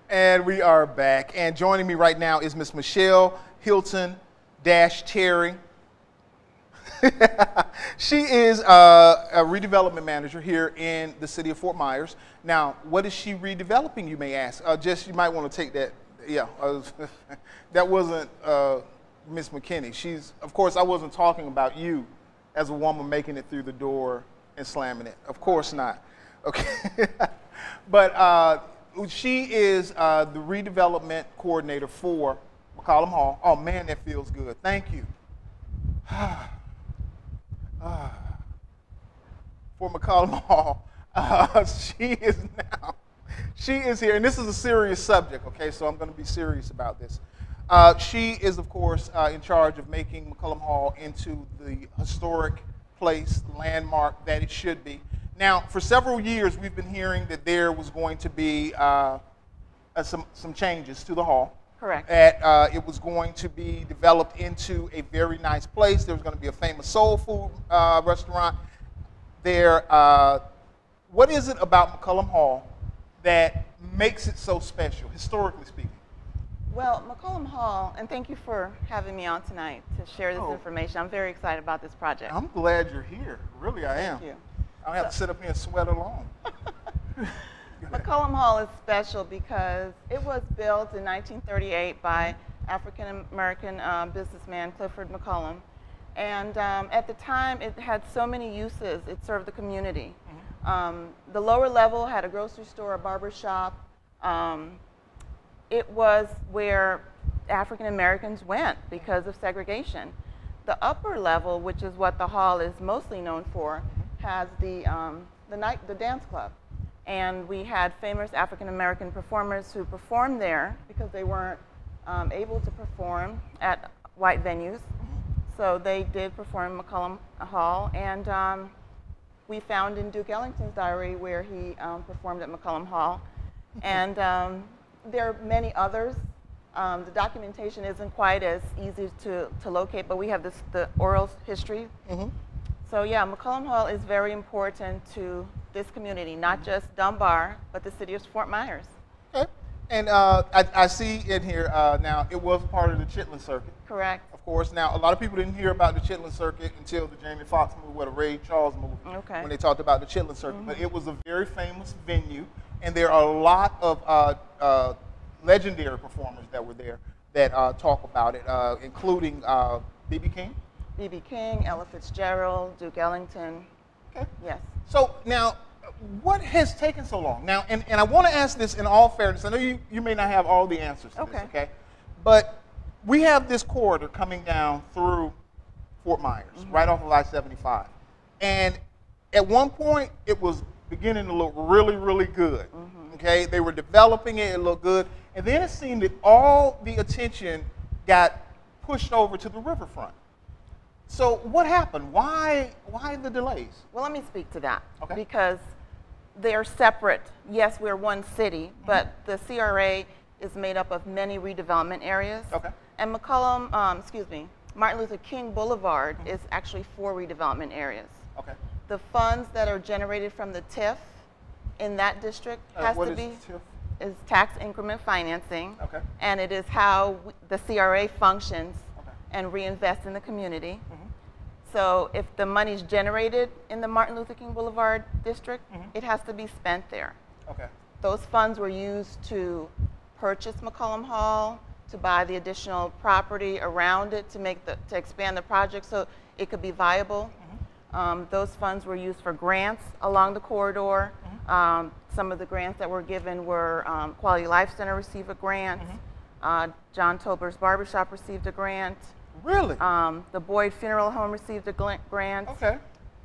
And we are back. And joining me right now is Miss Michele Hylton-Terry. She is a redevelopment manager here in the city of Fort Myers. Now, what is she redeveloping, you may ask? Jess, you might want to take that. Yeah, that wasn't Miss McKinney. She's, of course, I wasn't talking about you as a woman making it through the door and slamming it. Of course not. Okay. But she is the redevelopment coordinator for McCollum Hall. Oh, man, that feels good. Thank you. For McCollum Hall. She is here, and this is a serious subject, okay, so I'm going to be serious about this. She is, of course, in charge of making McCollum Hall into the historic place, landmark that it should be. Now, for several years, we've been hearing that there was going to be some changes to the hall. Correct. That it was going to be developed into a very nice place. There was going to be a famous soul food restaurant there. What is it about McCollum Hall that makes it so special, historically speaking? Well, McCollum Hall, and thank you for having me on tonight to share this information. I'm very excited about this project. I'm glad you're here. Really, I am. Thank you. I don't have to sit up here and sweat alone. McCollum Hall is special because it was built in 1938 by African-American businessman Clifford McCollum. And at the time, it had so many uses. It served the community. The lower level had a grocery store, a barber shop. It was where African Americans went because of segregation. The upper level, which is what the hall is mostly known for, has the dance club. And we had famous African American performers who performed there because they weren't able to perform at white venues. So they did perform in McCollum Hall. And we found in Duke Ellington's diary where he performed at McCollum Hall. And there are many others. The documentation isn't quite as easy to locate, but we have the oral history. So yeah, McCollum Hall is very important to this community, not just Dunbar, but the city of Fort Myers. Okay. And I see in here now, it was part of the Chitlin Circuit. Correct. Of course. Now, a lot of people didn't hear about the Chitlin Circuit until the Jamie Foxx movie, or the Ray Charles movie, okay, when they talked about the Chitlin Circuit. But it was a very famous venue, and there are a lot of legendary performers that were there that talk about it, including B.B. King. B.B. King, Ella Fitzgerald, Duke Ellington. Okay. Yes. So now, what has taken so long? Now, and I want to ask this in all fairness. I know you may not have all the answers to this, okay? But we have this corridor coming down through Fort Myers, right off of I-75. And at one point, it was beginning to look really, really good, okay? They were developing it, it looked good. And then it seemed that all the attention got pushed over to the riverfront. So what happened? Why the delays? Well, let me speak to that. Okay. Because they are separate. Yes, we're one city, but the CRA is made up of many redevelopment areas. Okay. And McCollum, Martin Luther King Boulevard is actually 4 redevelopment areas. Okay. The funds that are generated from the TIF in that district has to be is tax increment financing. Okay. And it is how the CRA functions and reinvest in the community. So if the money is generated in the Martin Luther King Boulevard district, it has to be spent there. Okay. Those funds were used to purchase McCollum Hall, to buy the additional property around it to expand the project so it could be viable. Those funds were used for grants along the corridor. Some of the grants that were given were Quality Life Center received a grant. John Tober's Barbershop received a grant. Really? The Boyd Funeral Home received a grant. Okay.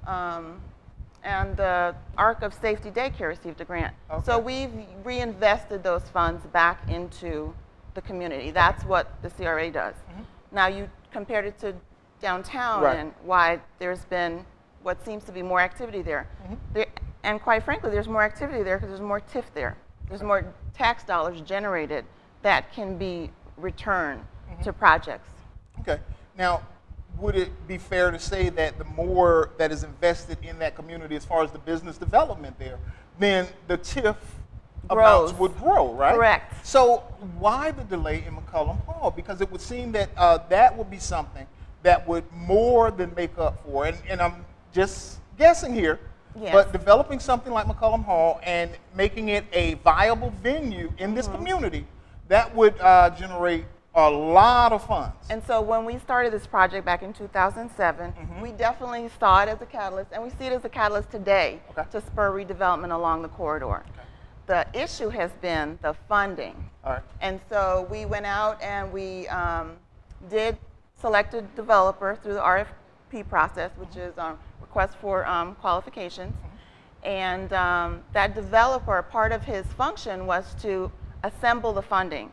And the Ark of Safety Daycare received a grant. Okay. So we've reinvested those funds back into the community. That's what the CRA does. Now you compared it to downtown and why there's been what seems to be more activity there. And quite frankly, there's more activity there because there's more TIF there. There's more tax dollars generated that can be returned to projects. Okay. Now, would it be fair to say that the more that is invested in that community as far as the business development there, then the TIF amounts would grow, right? Correct. So why the delay in McCollum Hall? Because it would seem that that would be something that would more than make up for, and I'm just guessing here, but developing something like McCollum Hall and making it a viable venue in this community, that would generate a lot of funds. And so when we started this project back in 2007, we definitely saw it as a catalyst, and we see it as a catalyst today to spur redevelopment along the corridor. The issue has been the funding. And so we went out and we did select a developer through the RFP process, which is request for qualifications. And that developer, part of his function was to assemble the funding.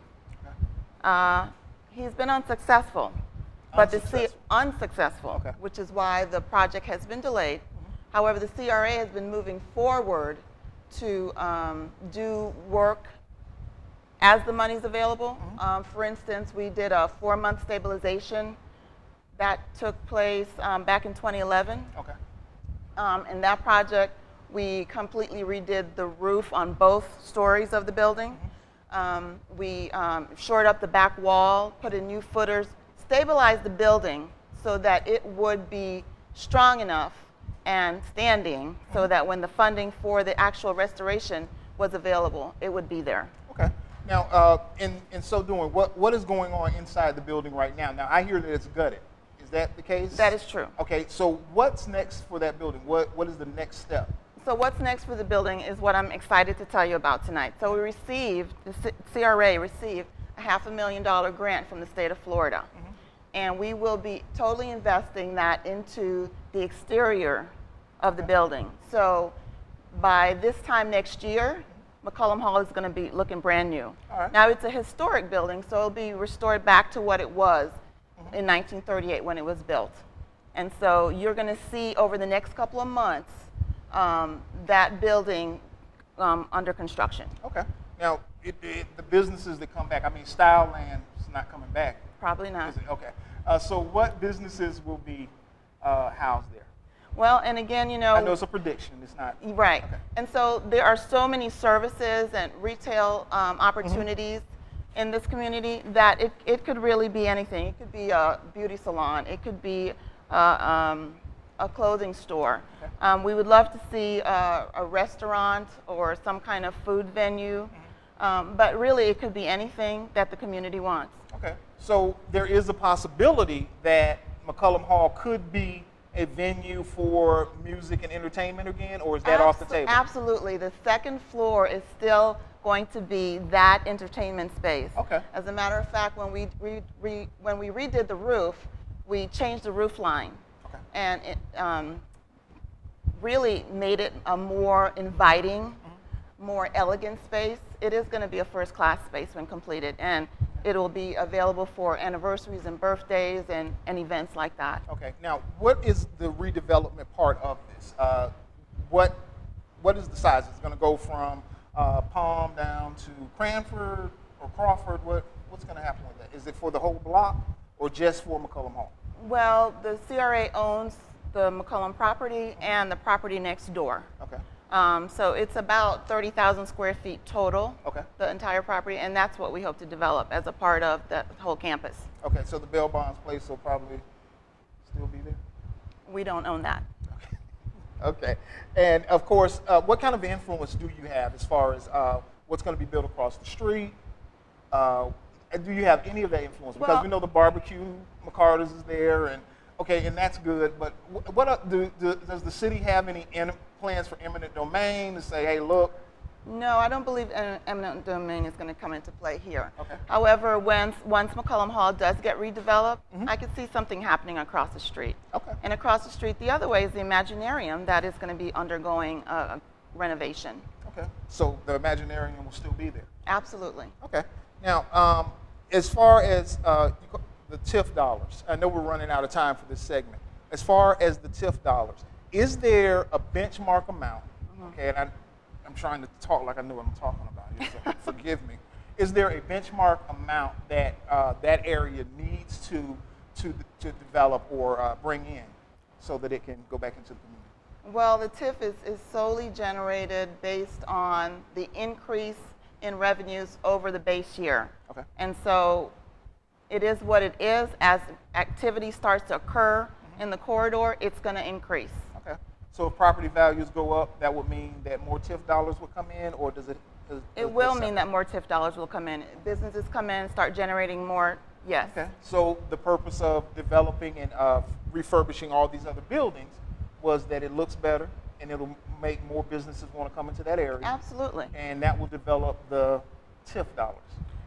He's been unsuccessful, which is why the project has been delayed. However, the CRA has been moving forward to do work as the money's available. For instance, we did a 4-month stabilization that took place back in 2011. In that project, we completely redid the roof on both stories of the building. We shored up the back wall, put in new footers, stabilized the building so that it would be strong enough and standing so that when the funding for the actual restoration was available, it would be there. Now, in so doing, what is going on inside the building right now? Now, I hear that it's gutted. Is that the case? That is true. Okay, so what's next for that building? What is the next step? So what's next for the building is what I'm excited to tell you about tonight. So we received, the CRA received a $500,000 grant from the state of Florida. And we will be totally investing that into the exterior of the building. So by this time next year, McCollum Hall is going to be looking brand new. Now it's a historic building, so it'll be restored back to what it was in 1938 when it was built. And so you're going to see over the next couple of months that building under construction. Now, the businesses that come back, I mean, Style Land is not coming back. Probably not. So what businesses will be housed there? Well, and again, you know, I know it's a prediction. It's not. Right. And so there are so many services and retail opportunities in this community that it could really be anything. It could be a beauty salon. It could be a clothing store. We would love to see a restaurant or some kind of food venue. But really, it could be anything that the community wants. So there is a possibility that McCollum Hall could be a venue for music and entertainment again, or is that off the table? Absolutely. The second floor is still going to be that entertainment space. As a matter of fact, when we redid the roof, we changed the roof line. And it really made it a more inviting, more elegant space. It is going to be a first-class space when completed, and it will be available for anniversaries and birthdays and events like that. Now, what is the redevelopment part of this? What is the size? It's going to go from Palm down to Cranford or Crawford? What's going to happen with that? Is it for the whole block or just for McCollum Hall? Well, the CRA owns the McCollum property and the property next door. So it's about 30,000 square feet total, the entire property, and that's what we hope to develop as a part of the whole campus. So the Bell Bonds place will probably still be there? We don't own that. And of course, what kind of influence do you have as far as what's going to be built across the street? Do you have any of that influence? Because we know the barbecue, McCarter's is there, and and that's good. But does the city have any plans for eminent domain to say, hey, look? No, I don't believe eminent domain is going to come into play here. However, once McCollum Hall does get redeveloped, I could see something happening across the street. And across the street, the other way is the Imaginarium that is going to be undergoing a renovation. So the Imaginarium will still be there? Absolutely. Now, as far as the TIF dollars, I know we're running out of time for this segment. As far as the TIF dollars, is there a benchmark amount? And I'm trying to talk like I know what I'm talking about here, so forgive me. Is there a benchmark amount that that area needs to develop or bring in so that it can go back into the community? Well, the TIF is solely generated based on the increase in revenues over the base year. Okay. And so it is what it is. As activity starts to occur in the corridor, it's going to increase. Okay. So if property values go up, that would mean that more TIF dollars will come in, or does it? It will mean that more TIF dollars will come in. Businesses come in, start generating more, yes. Okay. So the purpose of developing and refurbishing all these other buildings was that it looks better and it'll make more businesses want to come into that area. Absolutely. And that will develop the TIF dollars.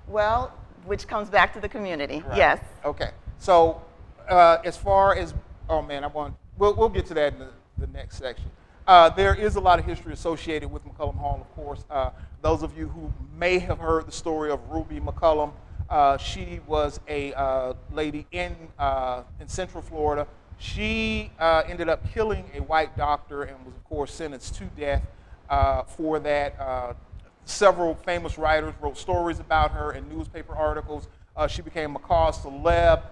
Well, which comes back to the community, right. Yes. Okay. So as far as, oh man, we'll get to that in the next section. There is a lot of history associated with McCollum Hall, of course. Those of you who may have heard the story of Ruby McCollum, she was a lady in Central Florida. She ended up killing a white doctor and was, of course, sentenced to death for that. Several famous writers wrote stories about her in newspaper articles. She became a cause celeb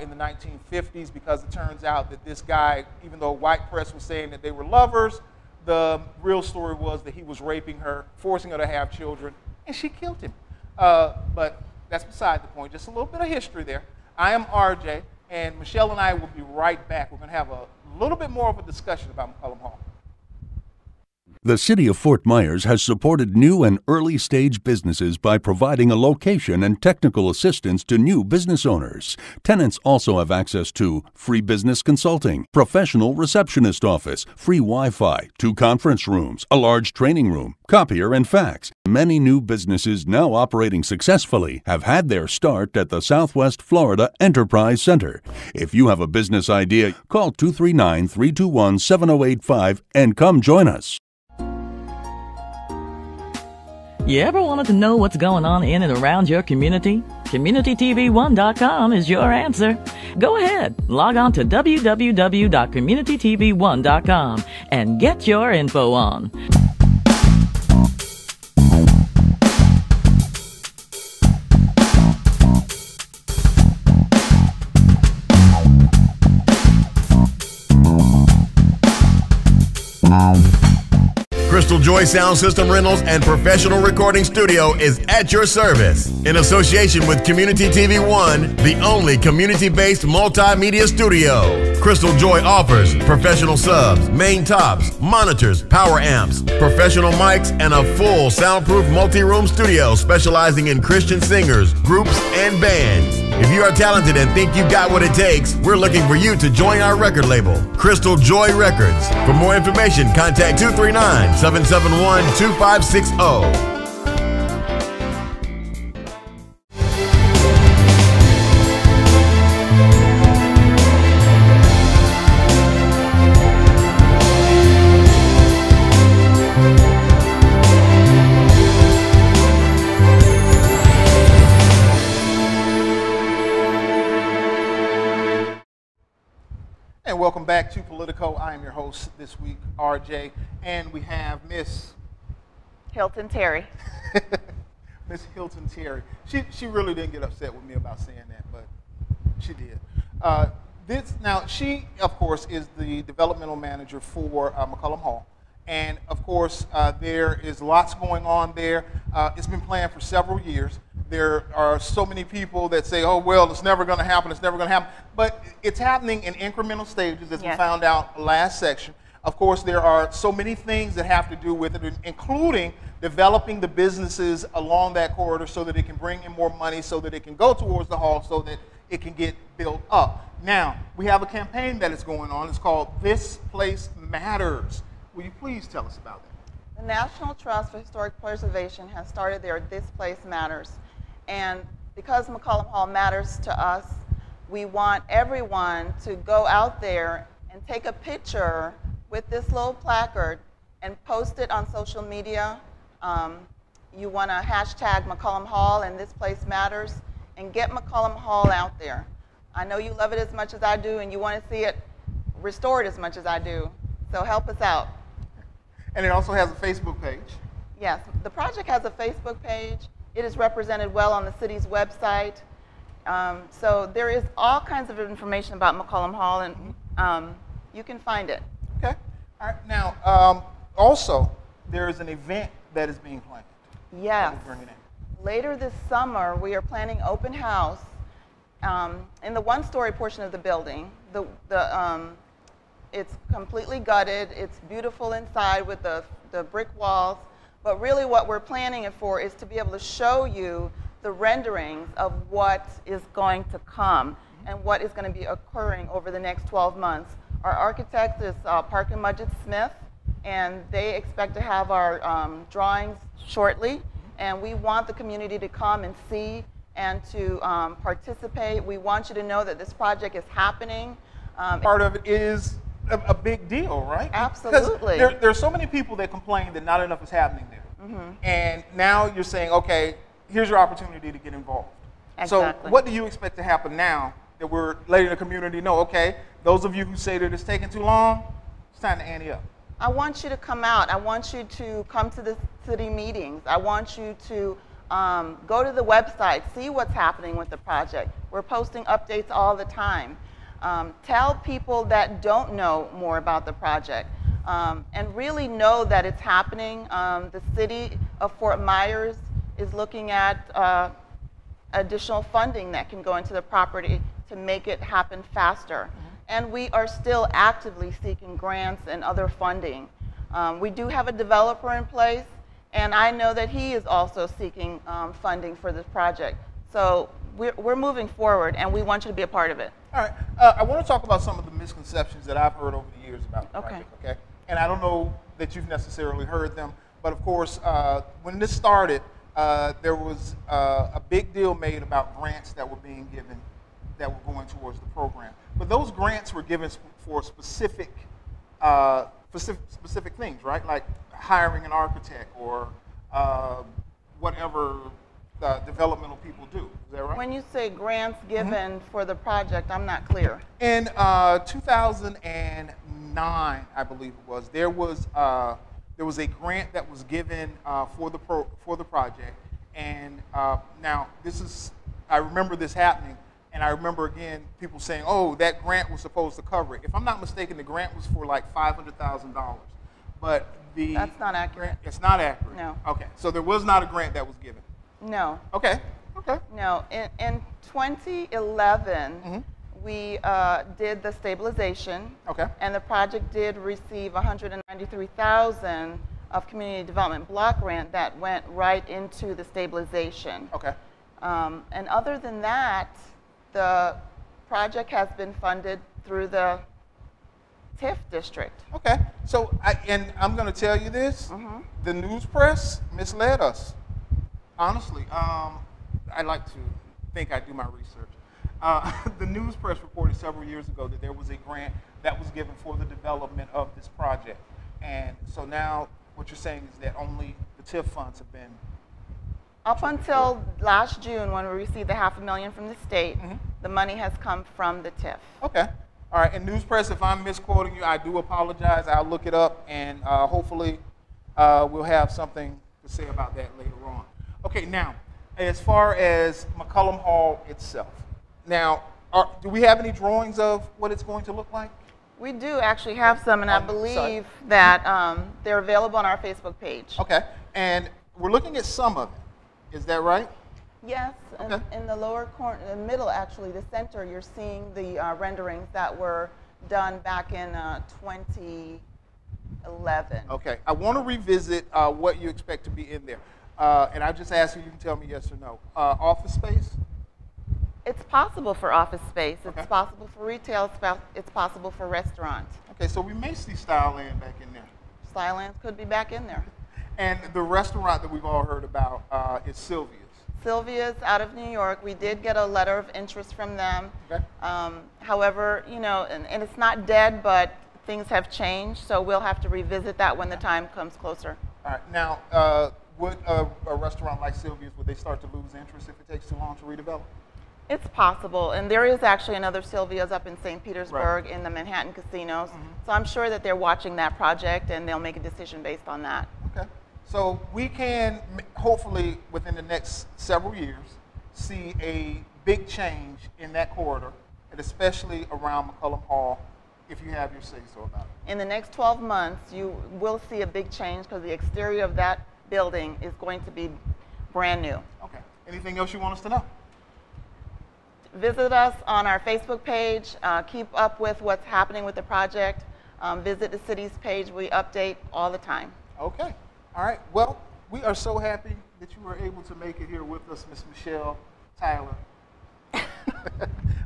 in the 1950s because it turns out that this guy, even though white press was saying that they were lovers, the real story was that he was raping her, forcing her to have children, and she killed him. But that's beside the point. Just a little bit of history there. I am RJ, and Michelle and I will be right back. We're going to have a little bit more of a discussion about McCollum Hall. The City of Fort Myers has supported new and early-stage businesses by providing a location and technical assistance to new business owners. Tenants also have access to free business consulting, professional receptionist office, free Wi-Fi, 2 conference rooms, a large training room, copier and fax. Many new businesses now operating successfully have had their start at the Southwest Florida Enterprise Center. If you have a business idea, call 239-321-7085 and come join us. You ever wanted to know what's going on in and around your community? CommunityTV1.com is your answer. Go ahead, log on to www.communitytv1.com and get your info on. Crystal Joy Sound System Rentals and Professional Recording Studio is at your service. In association with Community TV One, the only community-based multimedia studio. Crystal Joy offers professional subs, main tops, monitors, power amps, professional mics, and a full soundproof multi-room studio specializing in Christian singers, groups, and bands. If you are talented and think you've got what it takes, we're looking for you to join our record label, Crystal Joy Records. For more information, contact 239-771-2560. And welcome back to Politico. I am your host this week, RJ, and we have Miss Hylton-Terry. Miss Hylton-Terry. She really didn't get upset with me about saying that, but she did. Now, she, of course, is the developmental manager for McCollum Hall. And, of course, there is lots going on there. It's been planned for several years. There are so many people that say, oh, well, it's never going to happen, it's never going to happen. But it's happening in incremental stages, as we found out last section. Of course, there are so many things that have to do with it, including developing the businesses along that corridor so that it can bring in more money, so that it can go towards the hall, so that it can get built up. Now, we have a campaign that is going on. It's called This Place Matters. Will you please tell us about that? The National Trust for Historic Preservation has started their This Place Matters. And because McCollum Hall matters to us, we want everyone to go out there and take a picture with this little placard and post it on social media. You want to hashtag McCollum Hall and This Place Matters and get McCollum Hall out there. I know you love it as much as I do and you want to see it restored as much as I do. So help us out. And it also has a Facebook page. Yes, the project has a Facebook page. It is represented well on the city's website. So there is all kinds of information about McCollum Hall, and you can find it. Okay. All right. Now, also, there is an event that is being planned. Yes. Later this summer, we are planning open house in the one-story portion of the building. It's completely gutted. It's beautiful inside with the brick walls. But really what we're planning it for is to be able to show you the renderings of what is going to come and what is going to be occurring over the next 12 months. Our architect is Park and Mudgett Smith, and they expect to have our drawings shortly. And we want the community to come and see and to participate. We want you to know that this project is happening. Part of it is a big deal, right? Absolutely. Because there are so many people that complain that not enough is happening there. And now you're saying, okay, here's your opportunity to get involved. Exactly. So what do you expect to happen now that we're letting the community know, okay, those of you who say that it's taking too long, it's time to ante up? I want you to come out. I want you to come to the city meetings. I want you to go to the website, see what's happening with the project. We're posting updates all the time. Tell people that don't know more about the project and really know that it's happening. The city of Fort Myers is looking at additional funding that can go into the property to make it happen faster. And we are still actively seeking grants and other funding. We do have a developer in place, and I know that he is also seeking funding for this project. So we're moving forward, and we want you to be a part of it. All right. I want to talk about some of the misconceptions that I've heard over the years about the project, okay? And I don't know that you've necessarily heard them, but of course, when this started, there was a big deal made about grants that were being given that were going towards the program. But those grants were given for specific things, right? Like hiring an architect or whatever developmental people do. Is that right? When you say grants given for the project, I'm not clear. In 2009, I believe it was, there was a grant that was given for the project, and now I remember this happening. And I remember, again, people saying, oh, that grant was supposed to cover it. If I'm not mistaken, the grant was for like $500,000. But that's not accurate. It's not accurate? No. Okay. So there was not a grant that was given? No. Okay. No. In 2011, we did the stabilization. Okay. And the project did receive $193,000 of community development block grant that went right into the stabilization. Okay. And other than that, the project has been funded through the TIF district. Okay. So, I'm going to tell you this. The news press misled us. Honestly, I like to think I do my research. The news press reported several years ago that there was a grant that was given for the development of this project. And so now what you're saying is that only the TIF funds have been... Up until last June, when we received the $500,000 from the state, the money has come from the TIF. Okay. All right. And news press, if I'm misquoting you, I do apologize. I'll look it up, and hopefully we'll have something to say about that later on. Okay. Now, as far as McCollum Hall itself, now, do we have any drawings of what it's going to look like? We do actually have some, and I believe that they're available on our Facebook page. Okay. And we're looking at some of it. Is that right? Yes. Okay. In the lower corner, in the middle, actually, the center, you're seeing the renderings that were done back in 2011. Okay. I want to revisit what you expect to be in there. And I just ask you can tell me yes or no. Office space? It's possible for office space. It's possible for retail. It's possible for restaurants. Okay. So we may see Styleland back in there. Styleland could be back in there. And the restaurant that we've all heard about is Sylvias. Sylvias out of New York. We did get a letter of interest from them. Okay. However, you know, and it's not dead, but things have changed, so we'll have to revisit that when the time comes closer. All right. Now, would a restaurant like Sylvias, would they start to lose interest if it takes too long to redevelop? It's possible, and there is actually another Sylvias up in St. Petersburg in the Manhattan casinos, so I'm sure that they're watching that project, and they'll make a decision based on that. Okay. So we can, hopefully, within the next several years, see a big change in that corridor, and especially around McCollum Hall if you have your say-so about it? In the next 12 months, you will see a big change because the exterior of that building is going to be brand new. Okay. Anything else you want us to know? Visit us on our Facebook page. Keep up with what's happening with the project. Visit the city's page. We update all the time. Okay. All right. Well, we are so happy that you were able to make it here with us, Miss Michele Tyler.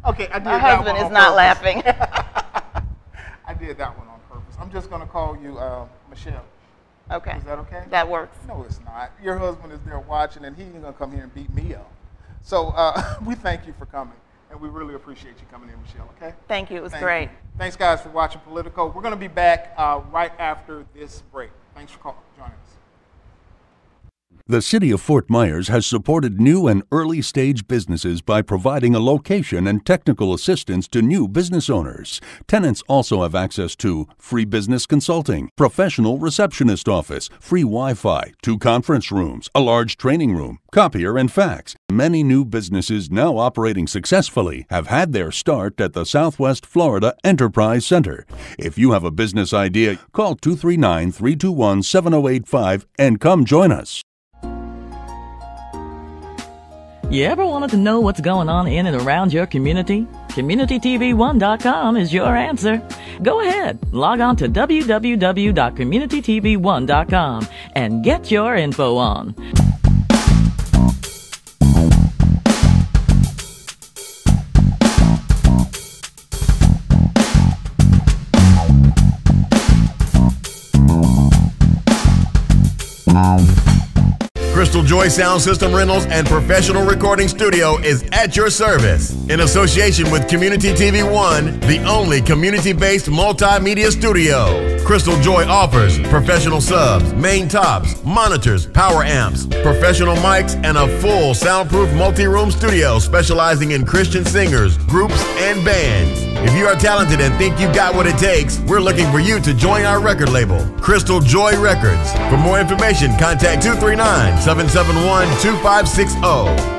Okay, I did My that husband one is on not purpose. laughing. I did that one on purpose. I'm just going to call you Michele. Okay. Is that okay? That works. No, it's not. Your husband is there watching, and he ain't going to come here and beat me up. So we thank you for coming, and we really appreciate you coming in, Michele, okay? Thank you. It was Thank great. you. Thanks, guys, for watching Politico. We're going to be back right after this break. Thanks for joining us. The City of Fort Myers has supported new and early-stage businesses by providing a location and technical assistance to new business owners. Tenants also have access to free business consulting, professional receptionist office, free Wi-Fi, 2 conference rooms, a large training room, copier and fax. Many new businesses now operating successfully have had their start at the Southwest Florida Enterprise Center. If you have a business idea, call 239-321-7085 and come join us. You ever wanted to know what's going on in and around your community? CommunityTV1.com is your answer. Go ahead, log on to www.communitytv1.com and get your info on. Crystal Joy Sound System Rentals and Professional Recording Studio is at your service. In association with Community TV One, the only community-based multimedia studio. Crystal Joy offers professional subs, main tops, monitors, power amps, professional mics, and a full soundproof multi-room studio specializing in Christian singers, groups, and bands. If you are talented and think you've got what it takes, we're looking for you to join our record label, Crystal Joy Records. For more information, contact 239-771-2560.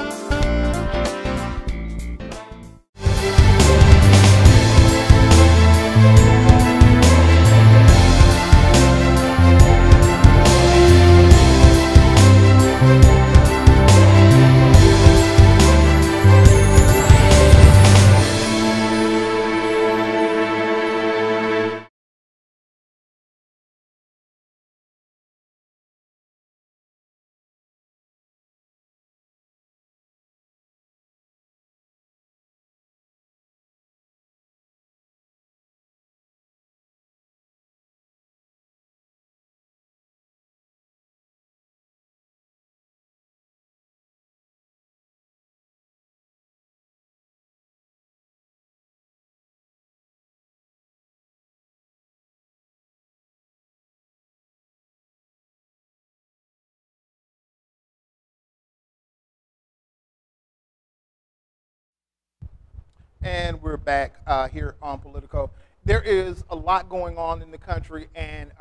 And we're back here on Politico. There is a lot going on in the country, and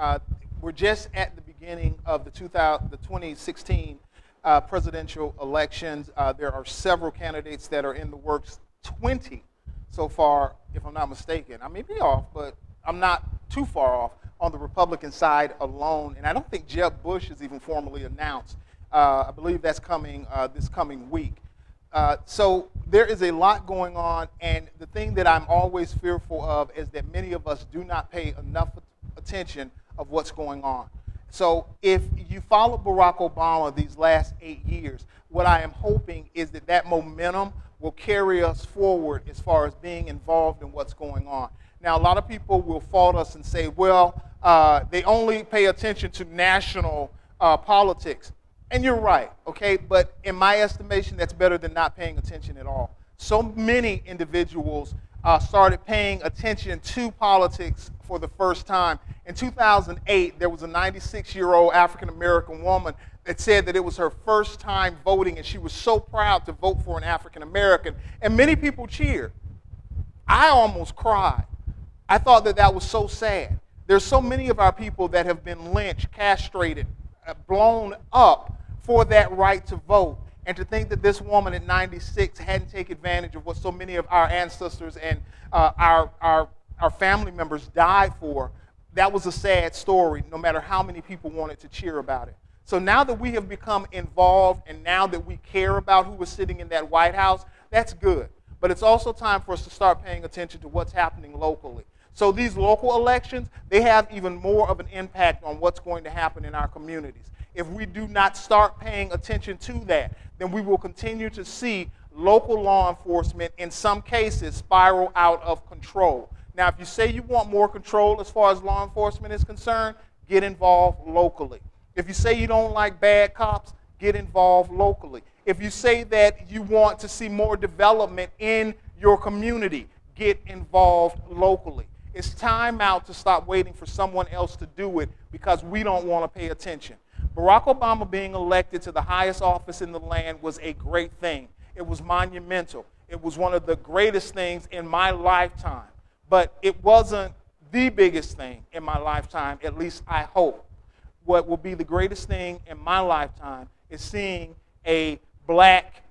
we're just at the beginning of the 2016 presidential elections. There are several candidates that are in the works, 20 so far, if I'm not mistaken. I may be off, but I'm not too far off on the Republican side alone. And I don't think Jeb Bush is even formally announced. I believe that's coming this coming week. So there is a lot going on, and the thing that I'm always fearful of is that many of us do not pay enough attention of what's going on. So if you follow Barack Obama these last 8 years, what I am hoping is that that momentum will carry us forward as far as being involved in what's going on. Now, a lot of people will fault us and say, well, they only pay attention to national politics. And you're right, okay? But in my estimation, that's better than not paying attention at all. So many individuals started paying attention to politics for the first time. In 2008, there was a 96-year-old African-American woman that said that it was her first time voting, and she was so proud to vote for an African-American. And many people cheered. I almost cried. I thought that that was so sad. There's so many of our people that have been lynched, castrated, blown up for that right to vote. And to think that this woman at 96 hadn't taken advantage of what so many of our ancestors and our our family members died for, that was a sad story, no matter how many people wanted to cheer about it. So now that we have become involved and now that we care about who was sitting in that White House, that's good. But it's also time for us to start paying attention to what's happening locally. So these local elections, they have even more of an impact on what's going to happen in our communities. If we do not start paying attention to that, then we will continue to see local law enforcement, in some cases, spiral out of control. Now, if you say you want more control as far as law enforcement is concerned, get involved locally. If you say you don't like bad cops, get involved locally. If you say that you want to see more development in your community, get involved locally. It's time out to stop waiting for someone else to do it because we don't want to pay attention. Barack Obama being elected to the highest office in the land was a great thing. It was monumental. It was one of the greatest things in my lifetime. But it wasn't the biggest thing in my lifetime, at least I hope. What will be the greatest thing in my lifetime is seeing a black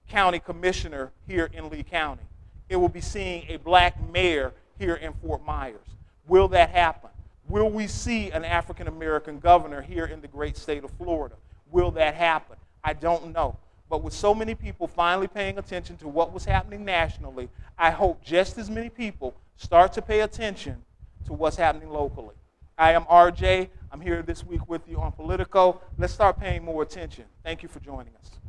county commissioner here in Lee County. It will be seeing a black mayor here in Fort Myers. Will that happen? Will we see an African-American governor here in the great state of Florida? Will that happen? I don't know. But with so many people finally paying attention to what was happening nationally, I hope just as many people start to pay attention to what's happening locally. I am RJ. I'm here this week with you on Politico. Let's start paying more attention. Thank you for joining us.